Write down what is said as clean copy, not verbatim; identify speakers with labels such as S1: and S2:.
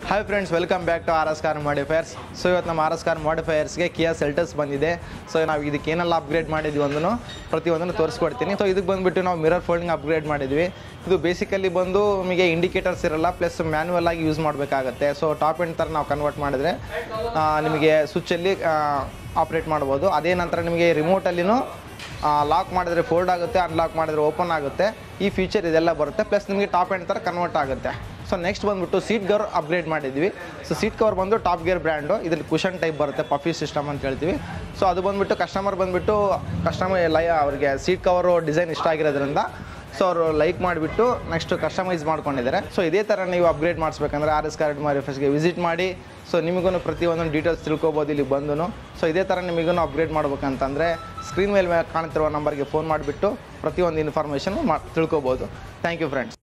S1: Hi friends, welcome back to R S car modifiers. So ಇವತ್ತು ನಮ್ಮ R S car ಮಾಡಿಫೈಯರ್ಸ್ಗೆ Kia Seltos ಬಂದಿದೆ. So ನಾವು ಇದಕ್ಕೆ ಏನೆಲ್ಲ ಅಪ್ಗ್ರೇಡ್ ಮಾಡಿದ್ವಿ ಅಂದೂ ಪ್ರತಿಯೊಂದನ್ನು ತೋರಿಸ್ಕೊಡ್ತೀನಿ. ಸೊ ಇದಕ್ಕೆ ಬಂದುಬಿಟ್ಟು ನಾವು ಮಿರರ್ ಫೋಲ್ಡಿಂಗ್ ಅಪ್ಗ್ರೇಡ್ ಮಾಡಿದ್ವಿ. ಇದು ಬೇಸಿಕಲಿ ಬಂದು ನಿಮಗೆ ಇಂಡಿಕೇಟರ್ಸ್ ಇರಲ್ಲ, ಪ್ಲಸ್ ಮ್ಯಾನ್ಯುವಲ್ ಆಗಿ ಯೂಸ್ ಮಾಡಬೇಕಾಗತ್ತೆ. ಸೊ ಟಾಪ್ ಎಂಡ್ ಥರ ನಾವು ಕನ್ವರ್ಟ್ ಮಾಡಿದ್ರೆ ನಿಮಗೆ ಸ್ವಿಚ್ಚಲ್ಲಿ ಆಪ್ರೇಟ್ ಮಾಡ್ಬೋದು. ಅದೇ ನಂತರ ನಿಮಗೆ ರಿಮೋಟಲ್ಲಿನೂ ಲಾಕ್ ಮಾಡಿದ್ರೆ ಫೋಲ್ಡ್ ಆಗುತ್ತೆ, ಅನ್ಲಾಕ್ ಮಾಡಿದ್ರೆ ಓಪನ್ ಆಗುತ್ತೆ. ಈ ಫೀಚರ್ ಇದೆಲ್ಲ ಬರುತ್ತೆ. ಪ್ಲಸ್ ನಿಮಗೆ ಟಾಪ್ ಎಂಡ್ ಥರ ಕನ್ವರ್ಟ್ ಆಗುತ್ತೆ. ಸೊ ನೆಕ್ಸ್ಟ್ ಬಂದುಬಿಟ್ಟು ಸೀಟ್ ಕವರ್ ಅಪ್ಗ್ರೇಡ್ ಮಾಡಿದ್ವಿ. ಸೊ ಸೀಟ್ ಕವರ್ ಬಂದು ಟಾಪ್ ಗೇರ್ ಬ್ರ್ಯಾಂಡು. ಇದರಲ್ಲಿ ಕುಷನ್ ಟೈಪ್ ಬರುತ್ತೆ, ಪಫಿ ಸಿಸ್ಟಮ್ ಅಂತ ಹೇಳ್ತೀವಿ. ಸೊ ಅದು ಬಂದುಬಿಟ್ಟು ಕಸ್ಟಮರ್ ಅವ್ರಿಗೆ ಸೀಟ್ ಕವರು ಡಿಸೈನ್ ಇಷ್ಟ ಆಗಿರೋದ್ರಿಂದ ಸೊ ಅವರು ಲೈಕ್ ಮಾಡಿಬಿಟ್ಟು ನೆಕ್ಸ್ಟ್ ಕಸ್ಟಮೈಸ್ ಮಾಡ್ಕೊಂಡಿದ್ದಾರೆ. ಸೊ ಇದೇ ಥರ ನೀವು ಅಪ್ಗ್ರೇಡ್ ಮಾಡಿಸ್ಬೇಕಂದ್ರೆ ಆರ್ ಎಸ್ ಕಾರ್ ಮಾಡಿಫೈಯರ್ಸ್ಗೆ ವಿಸಿಟ್ ಮಾಡಿ. ಸೊ ನಿಮಗೂ ಪ್ರತಿಯೊಂದು ಡೀಟೇಲ್ಸ್ ತಿಳ್ಕೊಬೋದು ಇಲ್ಲಿ ಬಂದು. ಸೊ ಇದೇ ಥರ ನಿಮಗೂ ಅಪ್ಗ್ರೇಡ್ ಮಾಡ್ಬೇಕಂತಂದರೆ ಸ್ಕ್ರೀನ್ ಮೇಲೆ ಕಾಣ್ತಿರುವ ನಂಬರ್ಗೆ ಫೋನ್ ಮಾಡಿಬಿಟ್ಟು ಪ್ರತಿಯೊಂದು ಇನ್ಫಾರ್ಮೇಷನ್ ತಿಳ್ಕೊಬೋದು. Thank you friends.